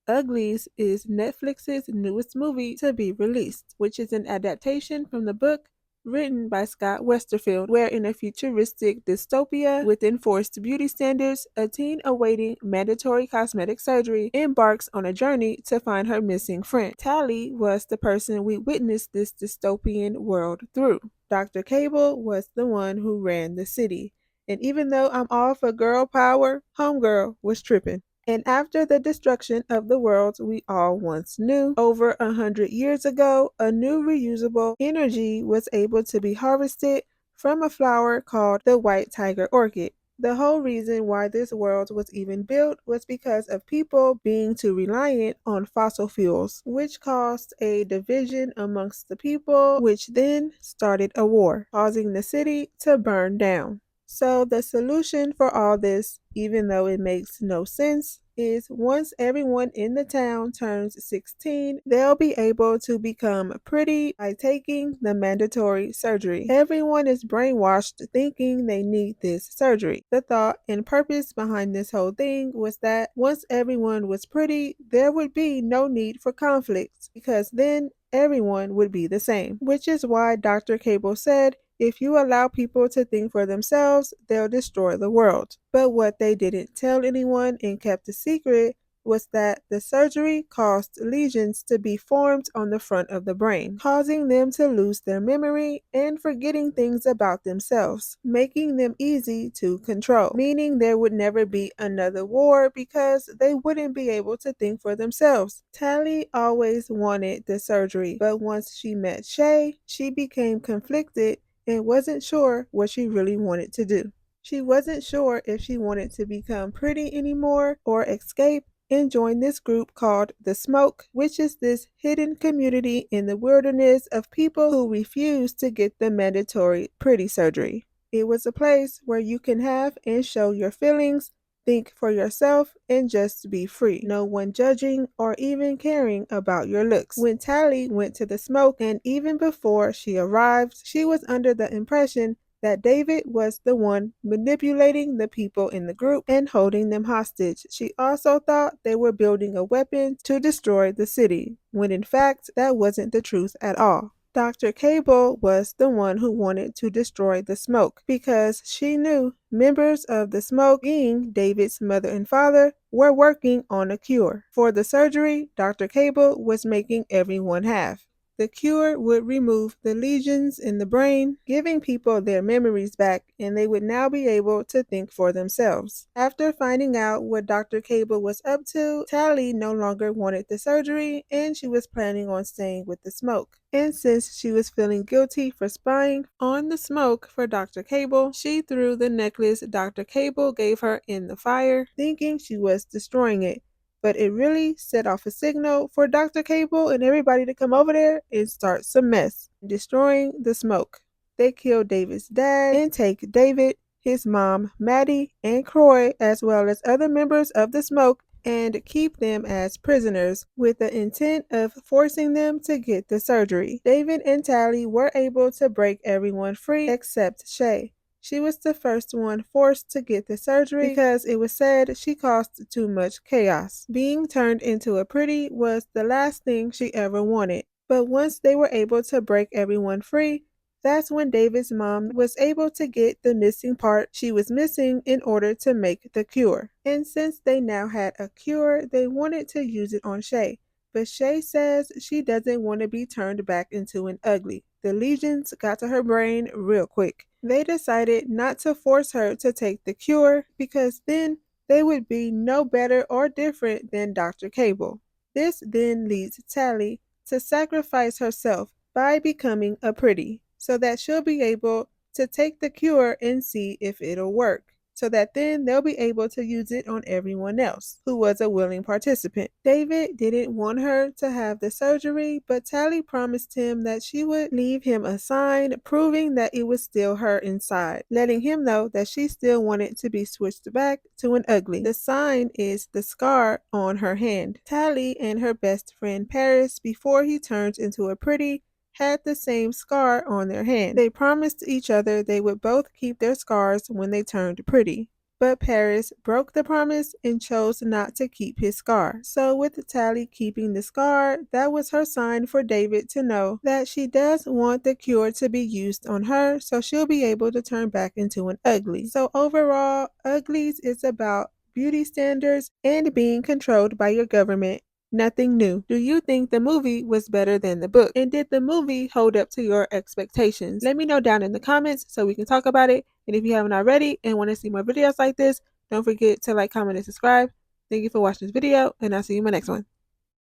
Uglies is Netflix's newest movie to be released, which is an adaptation from the book written by Scott Westerfield, where in a futuristic dystopia with enforced beauty standards, a teen awaiting mandatory cosmetic surgery embarks on a journey to find her missing friend. Tally was the person we witnessed this dystopian world through. Dr. Cable was the one who ran the city. And even though I'm all for girl power, Homegirl was tripping. And after the destruction of the worlds we all once knew, over 100 years ago, a new reusable energy was able to be harvested from a flower called the white tiger orchid. The whole reason why this world was even built was because of people being too reliant on fossil fuels, which caused a division amongst the people, which then started a war, causing the city to burn down. So, the solution for all this, even though it makes no sense, is once everyone in the town turns 16, they'll be able to become pretty by taking the mandatory surgery. Everyone is brainwashed thinking they need this surgery. The thought and purpose behind this whole thing was that once everyone was pretty, there would be no need for conflict because then everyone would be the same, which is why Dr. Cable said if you allow people to think for themselves, they'll destroy the world. But what they didn't tell anyone and kept a secret was that the surgery caused lesions to be formed on the front of the brain, causing them to lose their memory and forgetting things about themselves, making them easy to control, meaning there would never be another war because they wouldn't be able to think for themselves. Tally always wanted the surgery, but once she met Shay, she became conflicted and wasn't sure what she really wanted to do. She wasn't sure if she wanted to become pretty anymore or escape and join this group called The Smoke, which is this hidden community in the wilderness of people who refuse to get the mandatory pretty surgery. It was a place where you can have and show your feelings, think for yourself, and just be free. No one judging or even caring about your looks. When Tally went to the smoke, and even before she arrived, she was under the impression that David was the one manipulating the people in the group and holding them hostage. She also thought they were building a weapon to destroy the city, when in fact that wasn't the truth at all. Dr. Cable was the one who wanted to destroy the smoke because she knew members of the smoke, being David's mother and father, were working on a cure. For the surgery, Dr. Cable was making everyone have. The cure would remove the lesions in the brain, giving people their memories back, and they would now be able to think for themselves. After finding out what Dr. Cable was up to, Tally no longer wanted the surgery, and she was planning on staying with the smoke. And since she was feeling guilty for spying on the smoke for Dr. Cable, she threw the necklace Dr. Cable gave her in the fire, thinking she was destroying it, but it really set off a signal for Dr. Cable and everybody to come over there and start some mess, destroying the smoke. They kill David's dad and take David, his mom, Maddie, and Croy, as well as other members of the smoke, and keep them as prisoners with the intent of forcing them to get the surgery. David and Tally were able to break everyone free except Shay. She was the first one forced to get the surgery because it was said she caused too much chaos. Being turned into a pretty was the last thing she ever wanted. But once they were able to break everyone free, that's when David's mom was able to get the missing part she was missing in order to make the cure. And since they now had a cure, they wanted to use it on Shay. But Shay says she doesn't want to be turned back into an ugly. The lesions got to her brain real quick. They decided not to force her to take the cure because then they would be no better or different than Dr. Cable. This then leads Tally to sacrifice herself by becoming a pretty so that she'll be able to take the cure and see if it'll work, so that then they'll be able to use it on everyone else who was a willing participant. David didn't want her to have the surgery, but Tally promised him that she would leave him a sign proving that it was still her inside, letting him know that she still wanted to be switched back to an ugly. The sign is the scar on her hand. Tally and her best friend Paris, before he turns into a pretty, had the same scar on their hand. They promised each other they would both keep their scars when they turned pretty. but Paris broke the promise and chose not to keep his scar. So with Tally keeping the scar, that was her sign for David to know that she does want the cure to be used on her, so she'll be able to turn back into an ugly. So overall, Uglies is about beauty standards and being controlled by your government. Nothing new. Do you think the movie was better than the book? And did the movie hold up to your expectations? Let me know down in the comments so we can talk about it. And if you haven't already and want to see more videos like this, don't forget to like, comment, and subscribe. Thank you for watching this video, and I'll see you in my next one.